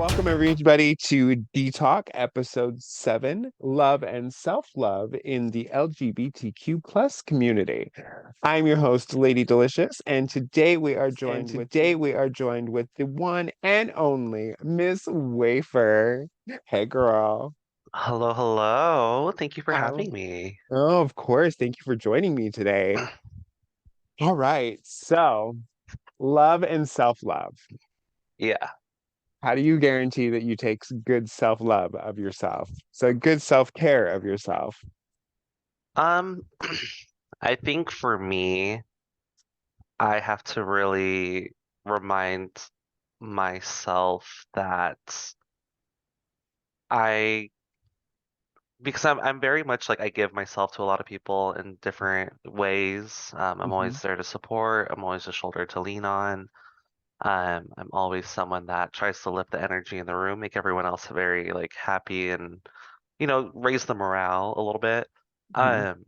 Welcome everybody to D Talk episode 7, Love and Self-Love in the LGBTQ plus community. I'm your host, Lady Delicious, and today we are joined with the one and only Miss Wafer. Hey girl. Hello, hello. Thank you for How? having me. Oh, of course. Thank you for joining me today. All right. So, love and self-love. Yeah. How do you guarantee that you take good self-love of yourself? So good self-care of yourself. Um, I think for me, I have to really remind myself that I because I'm very much like I give myself to a lot of people in different ways. I'm Hmm. always there to support. I'm always a shoulder to lean on. I'm always someone that tries to lift the energy in the room, make everyone else very like happy and raise the morale a little bit. Hmm. Um,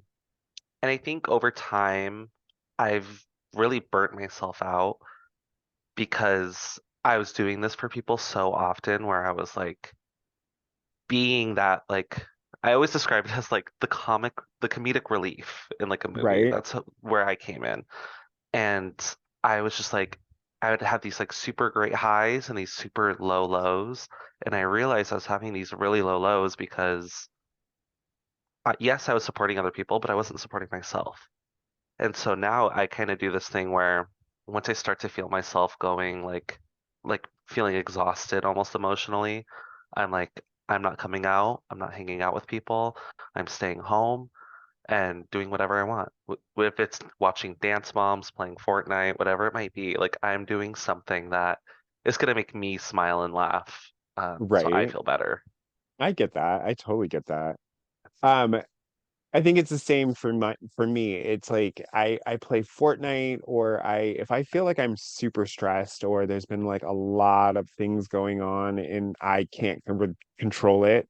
And I think over time, I've really burnt myself out because I was doing this for people so often where I was like being that like I always describe it as like the comedic relief in like a movie. Right? That's where I came in. And I was just like I would have these like super great highs and these super low lows. And I realized I was having these really low lows because yes, I was supporting other people, but I wasn't supporting myself. And so now I kind of do this thing where once I start to feel myself going like feeling exhausted almost emotionally, I'm like I'm not coming out, I'm not hanging out with people, I'm staying home and doing whatever I want. If it's watching Dance Moms, playing Fortnite, whatever it might be, like I'm doing something that is gonna make me smile and laugh, so I Right. feel better. I get that. I totally get that. Um, I think it's the same for me. It's like I play Fortnite or I if I feel like I'm super stressed or there's been like a lot of things going on and I can't control it,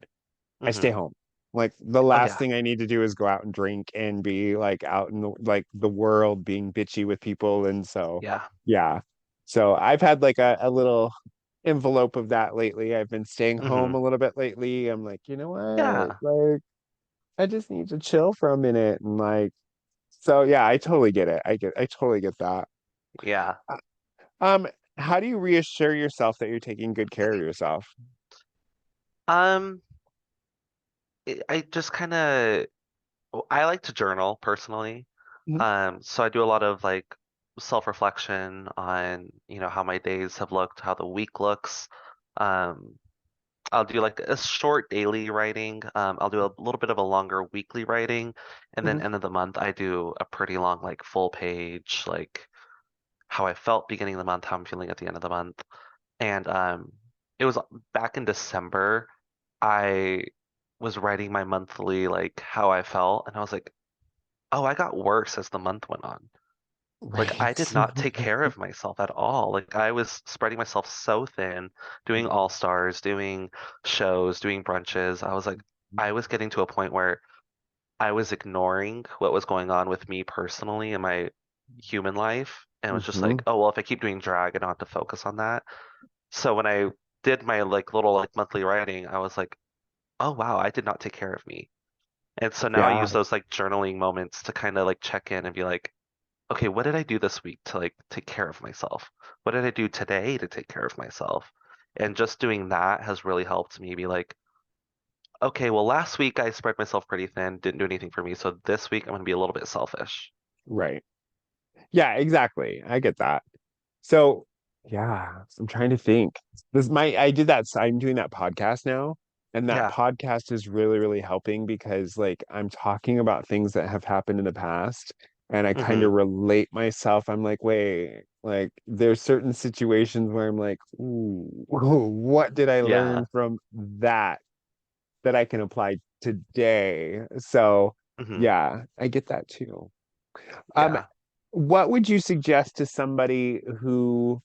I stay Hmm. home. Like the Oh last yeah. thing I need to do is go out and drink and be like out in the world being bitchy with people. And so, Yeah. yeah. So I've had like a little envelope of that lately. I've been staying home Hmm. a little bit lately. I'm like, you know what? Yeah. Like, I just need to chill for a minute. And like, so yeah, I totally get it. I totally get that. Yeah. Uh, Um, how do you reassure yourself that you're taking good care of yourself? Um, I just kind of I like to journal personally. Mhm. So I do a lot of like self-reflection on, how my days have looked, how the week looks. Um, I'll do like a short daily writing. I'll do a little bit of a longer weekly writing, and then Mhm. end of the month I do a pretty long like full page like how I felt beginning of the month, how I'm feeling at the end of the month. And it was back in December, I was writing my monthly like how I felt, and I was like, oh, I got worse as the month went on. Like I Right. did not take care of myself at all. Like I was spreading myself so thin, doing all stars, doing shows, doing brunches. I was like, I was getting to a point where I was ignoring what was going on with me personally in my human life, and was just Hmm. like, oh well, if I keep doing drag, I don't have to focus on that. So when I did my like little like monthly writing, I was like, oh wow, I did not take care of me. And so now I Yeah. use those like journaling moments to kind of like check in and be like, okay, what did I do this week to like take care of myself? What did I do today to take care of myself? And just doing that has really helped me be like, okay, well, last week I spread myself pretty thin, didn't do anything for me. So this week I'm going to be a little bit selfish. Right. Yeah, exactly. I get that. So, yeah, I'm trying to think. I did that, I'm doing that podcast now, and that Yeah. podcast is really, really helping because like I'm talking about things that have happened in the past and I kind Hmm. of relate myself. I'm like, wait, like there's certain situations where I'm like, ooh, what did I learn Yeah. from that that I can apply today? So, Hmm. yeah, I get that too. Um, Yeah. what would you suggest to somebody who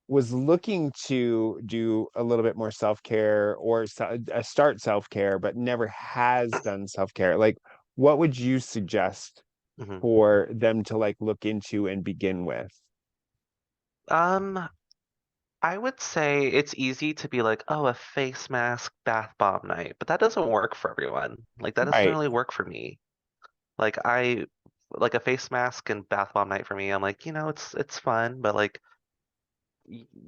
was looking to do a little bit more self-care or start self-care, but never has done self-care? Like, what would you suggest Hmm. for them to like look into and begin with? Um, I would say it's easy to be like, oh, a face mask bath bomb night, but that doesn't work for everyone. Like that doesn't Right. really work for me. Like I like a face mask and bath bomb night for me. I'm like, it's fun, but like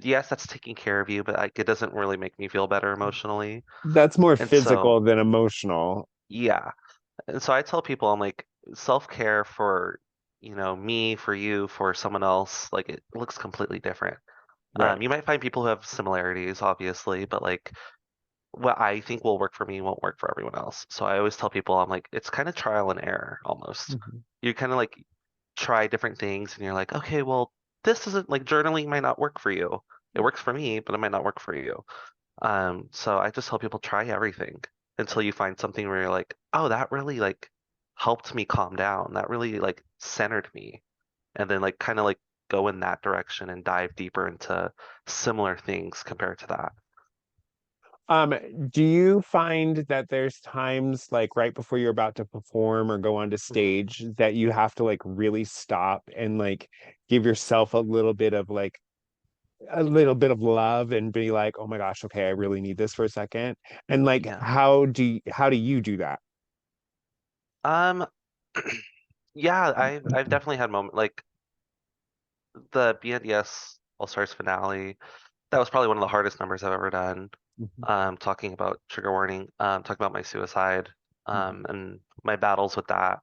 yes, that's taking care of you, but like it doesn't really make me feel better emotionally. That's more And so, physical than emotional. yeah. And so I tell people I'm like self-care for, me, for you, for someone else, like it looks completely different. Right. You might find people who have similarities, obviously, but like what I think will work for me won't work for everyone else. So I always tell people I'm like, it's kind of trial and error almost. Mhm. You kind of like try different things and you're like, okay, well, this isn't like journaling might not work for you. It works for me, but it might not work for you. So I just tell people try everything until you find something where you're like, oh, that really like helped me calm down. That really like centered me. And then like kind of like go in that direction and dive deeper into similar things compared to that. Um, do you find that there's times like right before you're about to perform or go onto Mhm. stage that you have to like really stop and like give yourself a little bit of love and be like, oh my gosh, okay, I really need this for a second. And like Yeah. how do you do that? Um, yeah, I've definitely had moments like the BNDS All Stars finale. That was probably one of the hardest numbers I've ever done. Mhm, Talking about trigger warning, talking about my suicide, mhm, and my battles with that.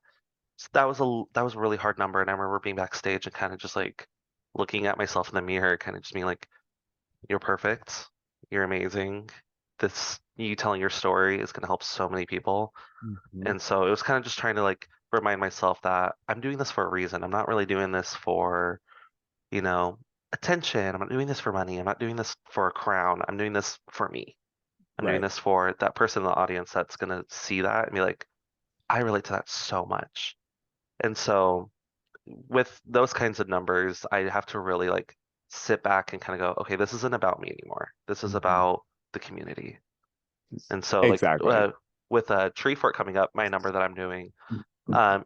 So that was a really hard number, and I remember being backstage and kind of just like looking at myself in the mirror, kind of just being like, "You're perfect. You're amazing. This you telling your story is going to help so many people." mhm. And so it was kind of just trying to like remind myself that I'm doing this for a reason. I'm not really doing this for, you know, attention. I'm not doing this for money. I'm not doing this for a crown. I'm doing this for me. I'm doing Right. this for that person in the audience that's going to see that and be like, I relate to that so much. And so with those kinds of numbers, I have to really like sit back and kind of go, okay, this isn't about me anymore. This is Mhm. about the community. And so like Exactly. with a tree fort coming up, my number that I'm doing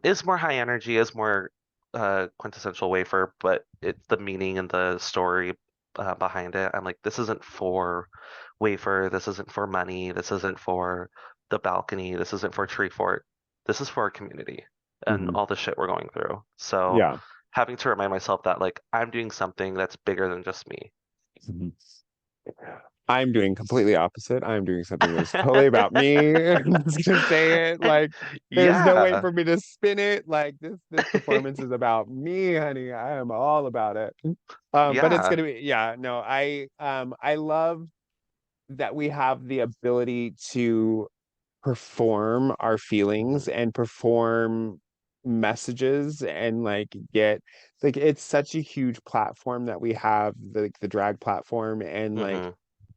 is more high energy, is more quintessential wafer, but it's the meaning and the story behind it. I'm like, this isn't for wafer, this isn't for money, this isn't for the balcony, this isn't for tree fort. This is for our community and Mhm. all the shit we're going through. So Yeah. having to remind myself that like I'm doing something that's bigger than just me. Mhm. I'm doing completely opposite. I'm doing something that's totally about me. I'm just gonna say it. Like, there's no way Yeah. for me to spin it. Like this performance is about me, honey. I am all about it. But it's Yeah. gonna be, yeah, no, I love that we have the ability to perform our feelings hmm and perform messages and like get like it's such a huge platform that we have, the drag platform, and like hmm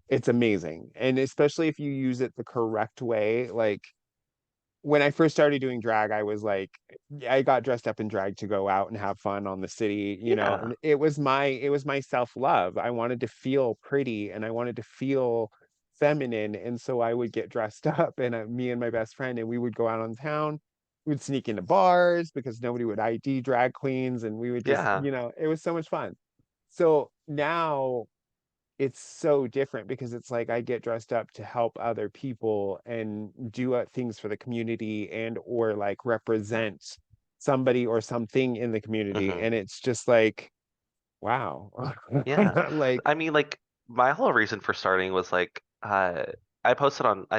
it's amazing. And especially if you use it the correct way. Like when I first started doing drag, I was like, I got dressed up in drag to go out and have fun on the city, Yeah. and it was my self-love. I wanted to feel pretty and I wanted to feel feminine. And so I would get dressed up and me and my best friend, and we would go out on town. We'd sneak into bars because nobody would ID drag queens, and we would just, Yeah. it was so much fun. So now it's so different because it's like I get dressed up to help other people and do things for the community and or like represent somebody or something in the community. hmm And it's just like, wow. Yeah. Like, I mean, like my whole reason for starting was like I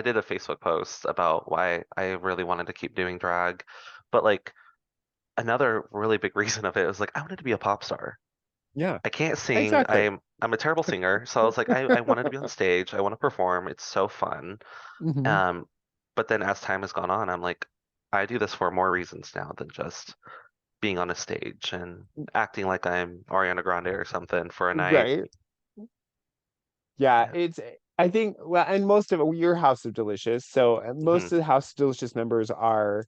did a Facebook post about why I really wanted to keep doing drag, but like another really big reason of it was like I wanted to be a pop star. yeah, I can't sing. exactly. I'm a terrible singer, so I was like I wanted to be on stage. I want to perform. It's so fun. Hmm. Um, but then as time has gone on, I'm like I do this for more reasons now than just being on a stage and acting like I'm Ariana Grande or something for a night. Right. Yeah, Yeah. I think, well, and most of it, your House of Delicious. So hmm most of the House of Delicious members are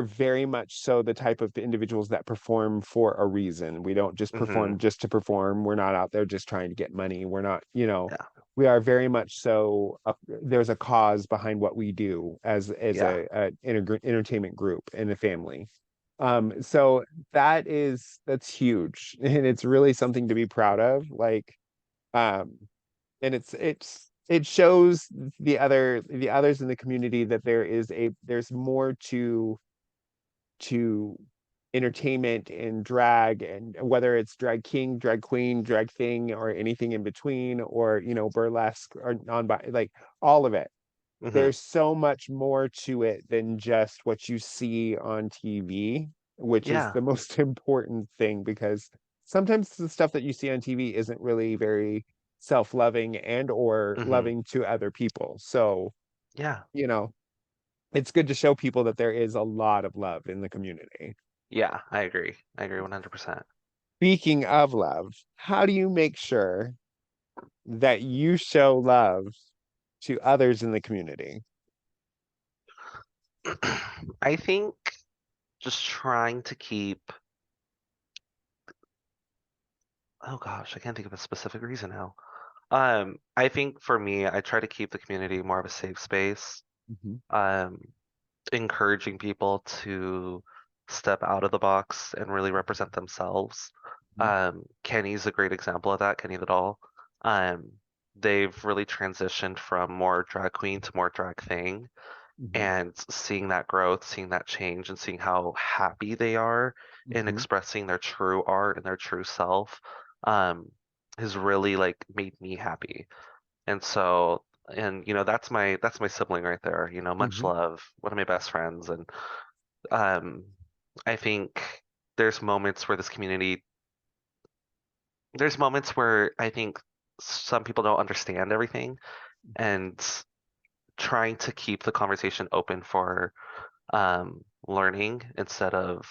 very much so the type of individuals that perform for a reason. We don't just perform hmm just to perform. We're not out there just trying to get money. We're not, Yeah. we are very much so there's a cause behind what we do as Yeah. a entertainment group and a family. So that's huge and it's really something to be proud of. Like Um, and it shows the others in the community that there's more to entertainment and drag, and whether it's drag king, drag queen, drag thing, or anything in between, or burlesque or non like all of it. Hmm. There's so much more to it than just what you see on TV, which is Yeah. the most important thing, because sometimes the stuff that you see on TV isn't really very self-loving and or Hmm. loving to other people. So, Yeah. you know, it's good to show people that there is a lot of love in the community. Yeah, I agree. I agree 100%. Speaking of love, how do you make sure that you show love to others in the community? I think just trying to keep, oh gosh, I can't think of a specific reason now. I think for me, I try to keep the community more of a safe space. Mhm, Um, Encouraging people to step out of the box and really represent themselves. mhm, Kenny's a great example of that, Kenny the Doll. Um, they've really transitioned from more drag queen to more drag thing, mhm, and seeing that growth, seeing that change, and seeing how happy they are in mhm, expressing their true art and their true self, um, has really like made me happy. And so, and that's my sibling right there, much mhm, love, one of my best friends. And um, I think there's moments where this community, there's moments where I think some people don't understand everything, and trying to keep the conversation open for learning instead of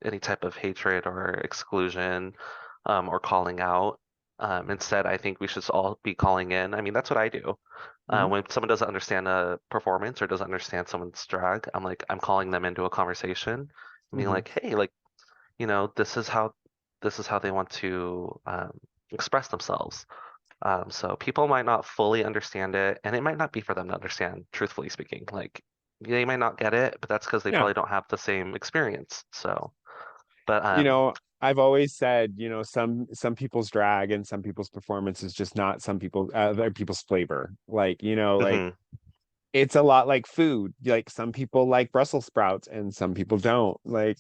any type of hatred or exclusion, or calling out. Instead, I think we should all be calling in. I mean, that's what I do. mhm, When someone doesn't understand a performance or doesn't understand someone's drag, I'm calling them into a conversation, being mhm, like, hey, like, this is how they want to express themselves. So people might not fully understand it, and it might not be for them to understand, truthfully speaking. Like they might not get it, but that's because they yeah. probably don't have the same experience. So, but I've always said, some people's drag and some people's performance is just not some people other people's flavor. Like, like mhm, it's a lot like food. Like some people like Brussels sprouts and some people don't. Like,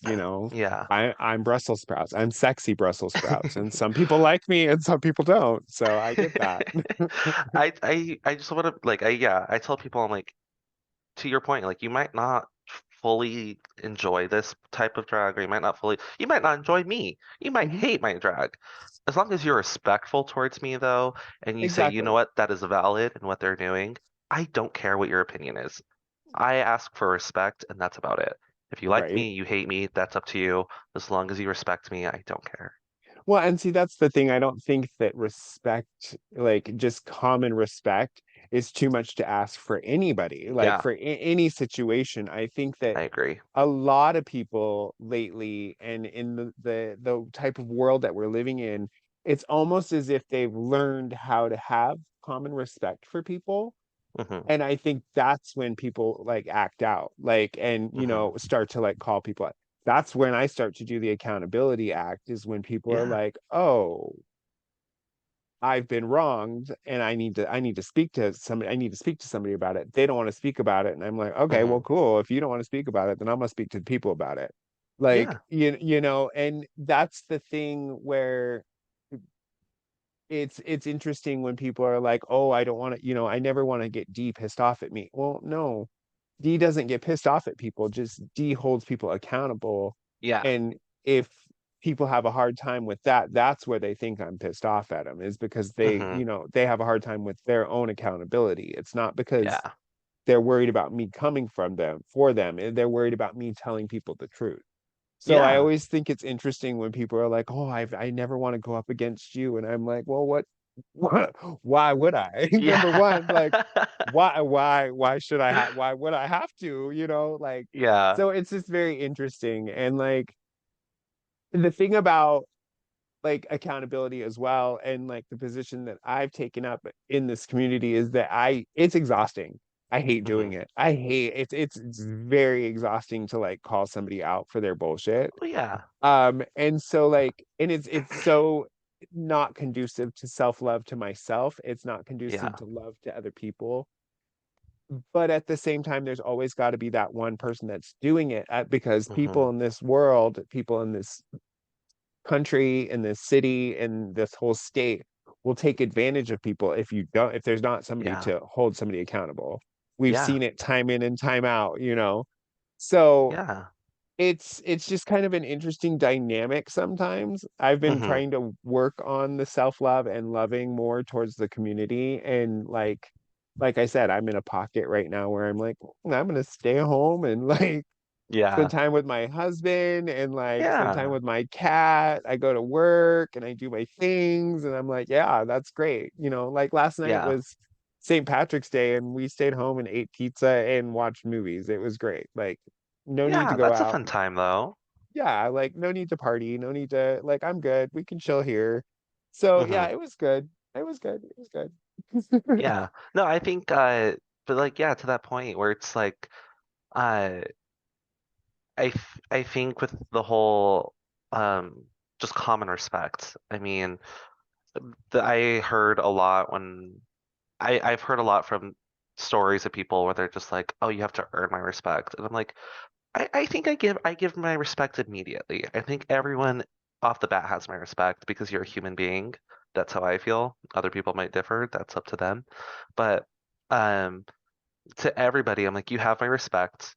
yeah. I'm Brussels sprouts. I'm sexy Brussels sprouts. And some people like me and some people don't. So I get that. I just want to like I tell people I'm like, to your point, like you might not fully enjoy this type of drag, or you might not enjoy me. You might Mhm. hate my drag. As long as you're respectful towards me though, and you say, you know Exactly. what, that is valid in what they're doing, I don't care what your opinion is. I ask for respect, and that's about it. If you like Right. me, you hate me, that's up to you. As long as you respect me, I don't care. Well, and see, that's the thing. I don't think that respect, like just common respect, is too much to ask for anybody, like Yeah, for any situation. I think that I agree. a lot of people lately, and in the type of world that we're living in, it's almost as if they've learned how to have common respect for people. Hmm. And I think that's when people like act out, like, and Hmm. start to like call people out. That's when I start to do the accountability act, is when people are Yeah. like, oh, I've been wronged and I need to speak to somebody. I need to speak to somebody about it. They don't want to speak about it. And I'm like, okay, well, Hmm. cool. If you don't want to speak about it, then I'm gonna speak to the people about it. Like, Yeah. and that's the thing where it's interesting when people are like, oh, I don't want to, I never want to get D pissed off at me. Well, no, D doesn't get pissed off at people, just D holds people accountable. Yeah. And if people have a hard time with that, that's where they think I'm pissed off at them, is because Hmm. they have a hard time with their own accountability. It's not because Yeah. they're worried about me coming from them for them. They're worried about me telling people the truth. So I Yeah. always think it's interesting when people are like, "Oh, I never want to go up against you," and I'm like, "Well, what why would I?" Yeah. Number one, like, why should I have? Why would I have to? Like, Yeah. so it's just very interesting, and like the thing about like accountability as well, and like the position that I've taken up in this community is that it's exhausting. I hate Hmm. doing it. I hate it's very exhausting to like call somebody out for their bullshit. Oh yeah. And so like, and it's so not conducive to self-love to myself. It's not conducive Yeah. to love to other people. But at the same time, there's always got to be that one person that's doing it because Hmm. people in this world, people in this country, in this city, in this whole state will take advantage of people if there's not somebody Yeah. to hold somebody accountable. We've Yeah. seen it time in and time out. So Yeah. it's just kind of an interesting dynamic sometimes. I've been Hmm. trying to work on the self-love and loving more towards the community and like I said, I'm in a pocket right now where I'm like, I'm gonna stay home and like spend Yeah. time with my husband and like spend time Yeah. with my cat. I go to work and I do my things and I'm like, yeah, that's great. Like last night Yeah. was St. Patrick's Day and we stayed home and ate pizza and watched movies. It was great. Like no need to Yeah. go That's a out. fun time though. Yeah, like no need to party, no need to like I'm good. We can chill here. So yeah, Hmm. it was good. It was good. It was good. Yeah. No, I think but like yeah, to that point where it's like uh I think with the whole just common respect. I mean, I heard a lot when I've heard a lot from stories of people where they're just like, "Oh, you have to earn my respect." And I'm like, I think I give my respect immediately. I think everyone off the bat has my respect because you're a human being. That's how I feel. Other people might differ. That's up to them. But um to everybody, I'm like, you have my respect.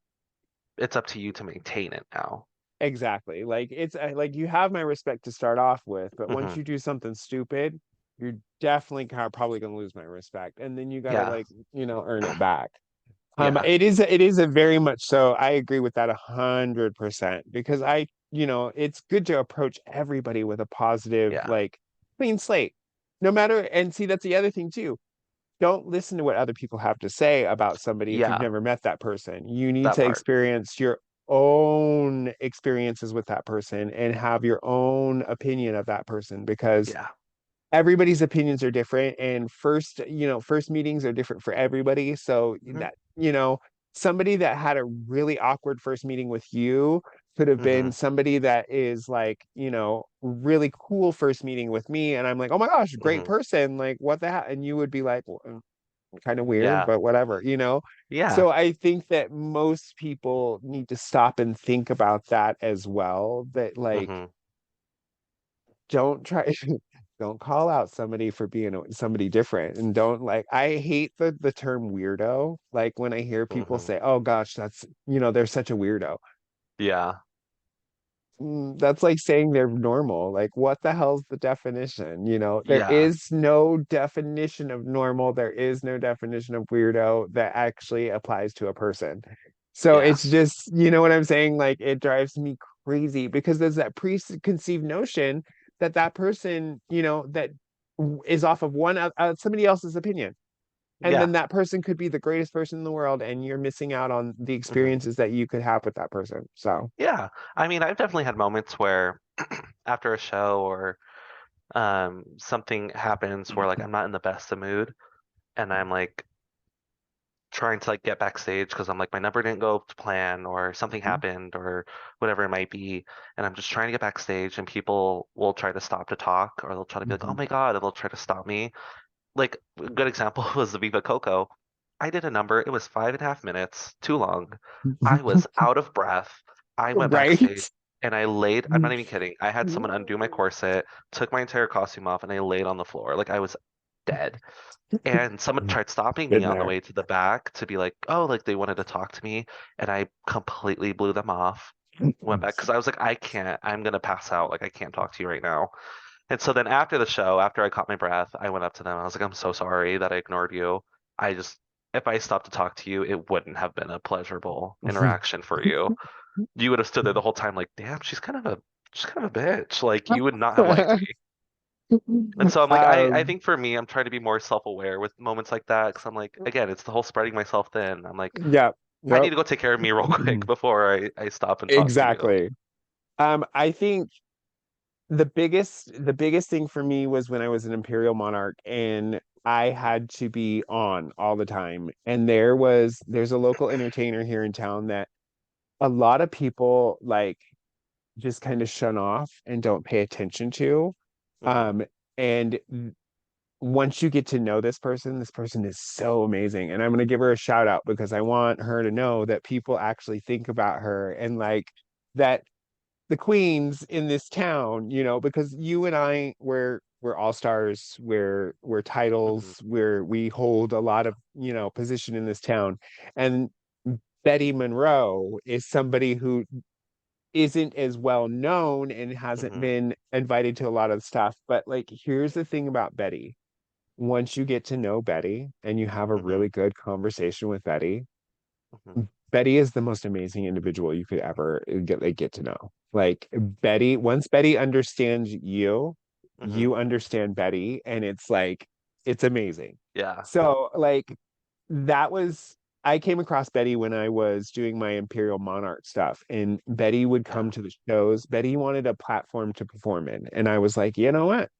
It's up to you to maintain it now. Exactly. Like it's like you have my respect to start off with, but once Hmm. you do something stupid, you're definitely probably gonna lose my respect, and then you gotta Yeah. like earn it back. Yeah. It is a very much so. I agree with that 100% because it's good to approach everybody with a positive, Yeah. like clean slate. No matter, and see, that's the other thing too. Don't listen to what other people have to say about somebody if you've Yeah. never met that person. You need That to part. experience your own experiences with that person and have your own opinion of that person because Yeah. everybody's opinions are different and first meetings are different for everybody. So Hmm. somebody that had a really awkward first meeting with you could have been Hmm. somebody that is like, really cool first meeting with me. And I'm like, oh my gosh, great Hmm. person. Like, what the heck? And you would be like, well, kind of weird, Yeah. but whatever. Yeah. So I think that most people need to stop and think about that as well. That like Hmm. don't try don't call out somebody for being somebody different and don't like I hate the term weirdo like when I hear people Hmm. say oh gosh they're such a weirdo. Yeah. That's like saying they're normal. Like, what the hell's the definition? There Yeah. is no definition of normal. There is no definition of weirdo that actually applies to a person. So Yeah. it's just, you know what I'm saying? Like, it drives me crazy because there's that preconceived notion that that person, that is off of somebody else's opinion. And Yeah. then that person could be the greatest person in the world, and you're missing out on the Hmm. experiences that you could have with that person. So. Yeah. I mean, I've definitely had moments where after a show or something happens where like I'm not in the best of mood and I'm like trying to like get backstage because I'm like my number didn't go to plan or something happened or whatever it might be and I'm just trying to get backstage and people will try to stop to talk or they'll try to be like, "Oh Mhm. my God," and they'll try to stop me. Like a good example was the Viva Coco. I did a number. It was 5.5 minutes, too long. I was out of breath. I went Right? backstage and I laid, I'm not even kidding. I had someone undo my corset, took my entire costume off, and I laid on the floor. Like I was dead. And someone tried stopping me Been on the there. way to the back to be like, oh, like they wanted to talk to me. And I completely blew them off. Went back because I was like, I can't, I'm gonna pass out. Like I can't talk to you right now. And so then after the show, after I caught my breath, I went up to them. I was like, I'm so sorry that I ignored you. I just, if I stopped to talk to you, it wouldn't have been a pleasurable interaction for you. You would have stood there the whole time like, damn, she's kind of a bitch. Like you would not have liked me. And so I'm like, I Um, think for me, I'm trying to be more self-aware with moments like that because I'm like, again, it's the whole spreading myself thin. I'm like, yeah, I need yep, to go take care of me real quick before I stop and talk to you. exactly. I think the biggest thing for me was when I was an Imperial Monarch and I had to be on all the time. And there's a local entertainer here in town that a lot of people like just kind of shun off and don't pay attention to. Hmm. And once you get to know this person is so amazing. And I'm going to give her a shout out because I want her to know that people actually think about her and like that the queens in this town, because you and I we're all stars, we're Hmm. titles, we hold a lot of, position in this town. And Betty Monroe is somebody who isn't as well known and hasn't Hmm. been invited to a lot of stuff. But like, here's the thing about Betty. Once you get to know Betty and you have a Hmm. really good conversation with Betty, Hmm. Betty is the most amazing individual you could ever get to know. Like Betty, once Betty understands you, Hmm. you understand Betty, and it's like it's amazing. Yeah. So like that was I came across Betty when I was doing my Imperial Monarch stuff, and Betty would Yeah. come to the shows. Betty wanted a platform to perform in, and I was like, you know what?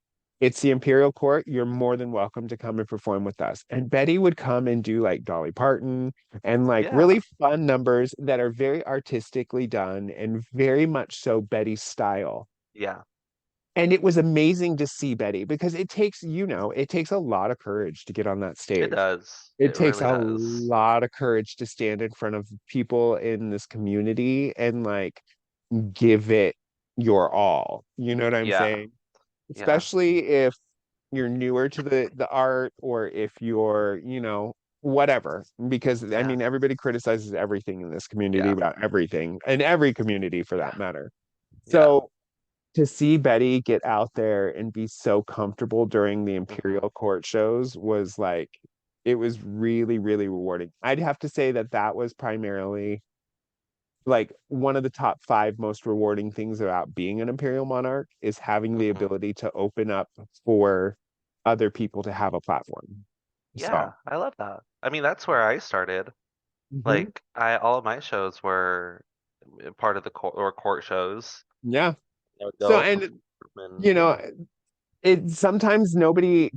It's the Imperial Court. You're more than welcome to come and perform with us. And Betty would come and do like Dolly Parton and like Yeah. really fun numbers that are very artistically done and very much so Betty's style. Yeah. And it was amazing to see Betty because it takes a lot of courage to get on that It stage. does. It It takes really a does. lot of courage to stand in front of people in this community and like give it your all. You know what I'm Yeah. saying? Yeah. Especially if you're newer to the art or if you're, whatever. Because I Yeah. mean, everybody criticizes everything in this community Yeah. about everything, and every community for Yeah. that matter. Yeah. So to see Betty get out there and be so comfortable during the Hmm. Imperial Court shows was like, it was really, really rewarding. I'd have to say that that was primarily like one of the top five most rewarding things about being an Imperial Monarch is having the Hmm. ability to open up for other people to have a platform. Yeah. So, I love that. I mean, that's where I started. mhm, Like, all of my shows were part of the court shows. yeah. I would So, go and, perform, and you know, yeah. it sometimes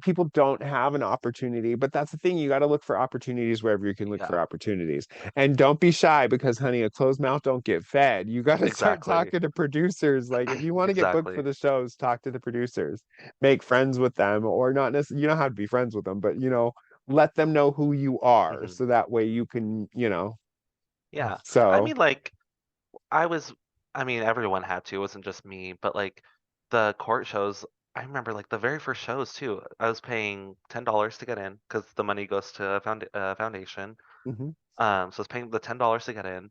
people don't have an opportunity, but that's the thing. You got to look for opportunities wherever you can look Yeah. for opportunities. And don't be shy because, honey, a closed mouth don't get fed. You got to start Exactly. talking to producers. Like, if you want to get booked for Exactly. the shows, talk to the producers, make friends with them, or not necessarily, you don't have to be friends with them, but, let them know who you are Hmm. so that way you can, Yeah. I so. mean, like, I was, I mean, everyone had to. It wasn't just me, but like the court shows, I remember like the very first shows too. I was paying $10 to get in because the money goes to a foundation. Mhm, So I was paying the $10 to get in.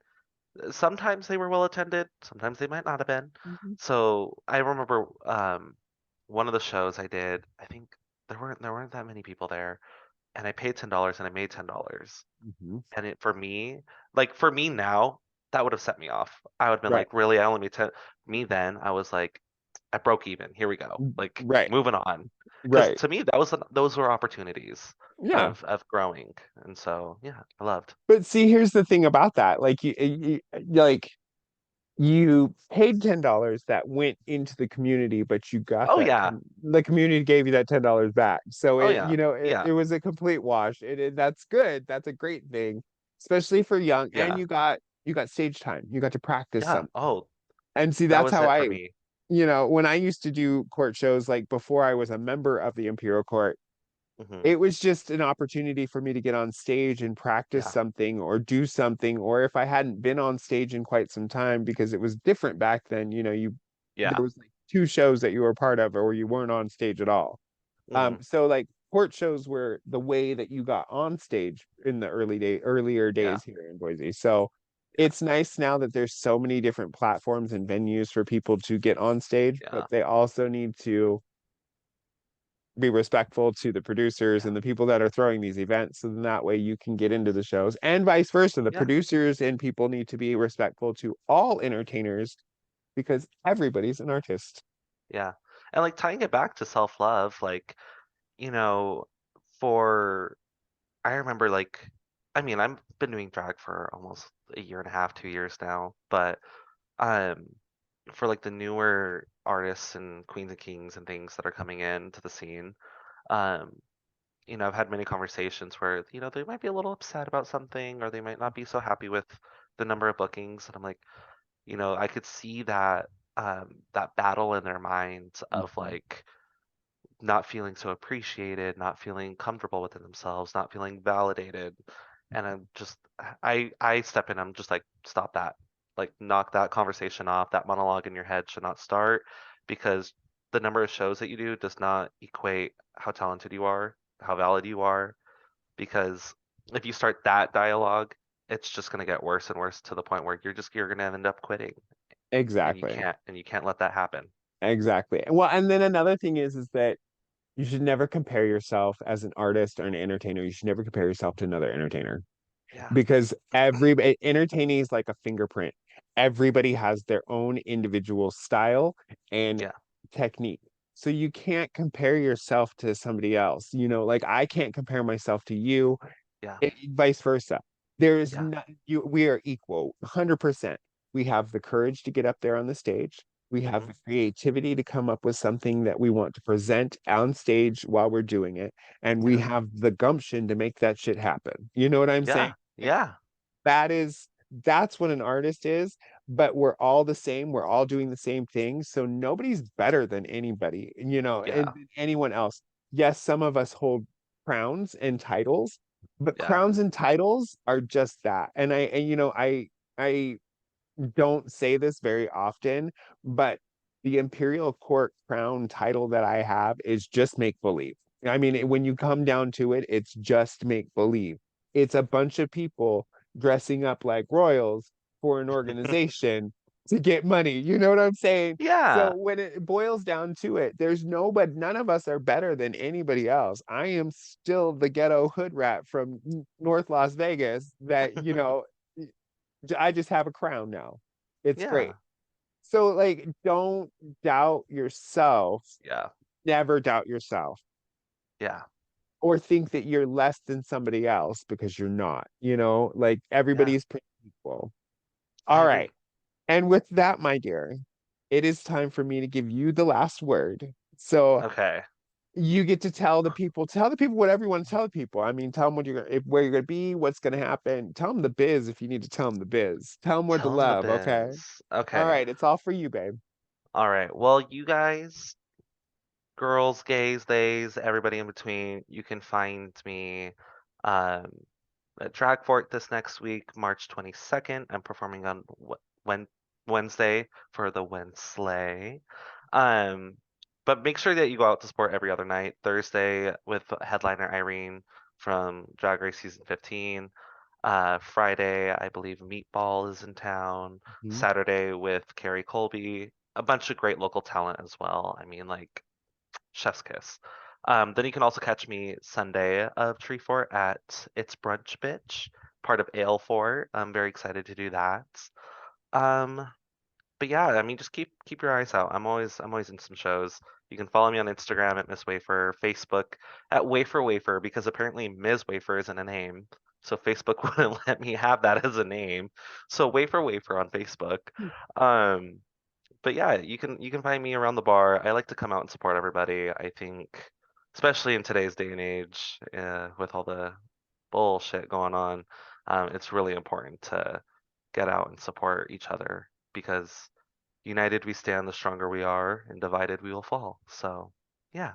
Sometimes they were well attended, sometimes they might not have been. mhm, So I remember one of the shows I did, I think there weren't that many people there, and I paid $10 and I made $10. mhm. And for me now, that would have set me off. I would have been Right, like, really, I only made 10. Me then, I was like, I broke even. Here we go. Like right, moving on. Because right. to me, those were opportunities Yeah. of growing. And so yeah, I loved. But see, here's the thing about that. Like like you paid $10 that went into the community, but you got Oh yeah. the community gave you that $10 back. So Oh yeah. it Yeah. was a complete wash. That's good. That's a great thing, especially for young. And Yeah. you got stage time. You got to practice Yeah. some. Oh, And see, that that's was how it for me. when I used to do court shows, like before I was a member of the Imperial Court, Hmm. it was just an opportunity for me to get on stage and practice Yeah. something or do something. Or if I hadn't been on stage in quite some time, because it was different back then, Yeah. there was like two shows that you were part of or you weren't on stage at all. Hmm. So like court shows were the way that you got on stage in the earlier Yeah. days here in Boise. So Yeah. it's nice now that there's so many different platforms and venues for people to get on stage, but Yeah. they also need to be respectful to the producers Yeah. and the people that are throwing these events. So then that way you can get into the shows and vice versa. The Yeah. producers and people need to be respectful to all entertainers because everybody's an artist. Yeah. And like tying it back to self-love, like, you know, for I remember like I mean, I've been doing drag for almost a year and a half, 2 years now, but um for like the newer artists and queens and kings and things that are coming into the scene, um, I've had many conversations where, they might be a little upset about something or they might not be so happy with the number of bookings. And I'm like, I could see that battle in their minds of Mhm. like not feeling so appreciated, not feeling comfortable within themselves, not feeling validated. And I step in, I'm just like, stop that. Like knock that conversation off. That monologue in your head should not start because the number of shows that you do does not equate how talented you are, how valid you are. Because if you start that dialogue, it's just gonna get worse and worse to the point where you're gonna end up quitting Exactly. and you can't let that happen. Exactly. Well, and then another thing is that you should never compare yourself as an artist or an entertainer. You should never compare yourself to another entertainer Yeah, because entertaining is like a fingerprint. Everybody has their own individual style and yeah, technique. So you can't compare yourself to somebody else. Like I can't compare myself to you, yeah, vice versa. There is yeah. not we are equal, 100%. We have the courage to get up there on the stage. We have Hmm. the creativity to come up with something that we want to present on stage while we're doing it. And we Yeah, have the gumption to make that shit happen. You know what I'm saying? yeah, yeah, that is that's what an artist is, but we're all the same, we're all doing the same thing, so nobody's better than anybody, and yeah, anyone else. Yes, some of us hold crowns and titles, but yeah. crowns and titles are just that. And I don't say this very often, but the imperial court crown title that I have is just make believe. I mean, when you come down to it, it's just make believe. It's a bunch of people dressing up like royals for an organization to get money. You know what I'm saying? So Yeah, when it boils down to it, there's nobody, none of us are better than anybody else. I am still the ghetto hood rat from North Las Vegas that, I just have a crown now. It's great. yeah, So, like, don't doubt yourself. yeah, Never doubt yourself yeah. or think that you're less than somebody else because you're not, like Yeah, everybody is pretty equal. I All right. agree. And with that, my dear, it is time for me to give you the last word. So Okay. you get to tell the people whatever you want to tell the people. I mean, tell them where you're gonna be, what's gonna happen. Tell them the biz if you need to tell them the biz. Tell them what to Tell them the love, okay? biz. All Okay. right, it's all for you, babe. All right. Well, you guys, girls, gays, theys, everybody in between, you can find me um, at Dragfort this next week, March 22nd. I'm performing on Wednesday for the Wednesday. Um, but make sure that you go out to support every other night. Thursday with headliner Irene from Drag Race season 15. Friday, I believe Meatball is in town. Mhm. Saturday with Carrie Colby. A bunch of great local talent as well. I mean, like Chef's Kiss. Then you can also catch me Sunday of Treefort at It's Brunch Bitch, part of Ale Fort. I'm very excited to do that. Um, but yeah, I mean, just keep your eyes out. I'm always in some shows. You can follow me on Instagram at Miss Wafer, Facebook at Wafer Wafer because apparently Ms. Wafer isn't a name, so Facebook wouldn't let me have that as a name. So Wafer Wafer on Facebook. Um, but yeah, you can find me around the bar. I like to come out and support everybody. I think, especially in today's day and age, with all the bullshit going on, it's really important to get out and support each other because united we stand, the stronger we are, and divided we will fall. So, yeah.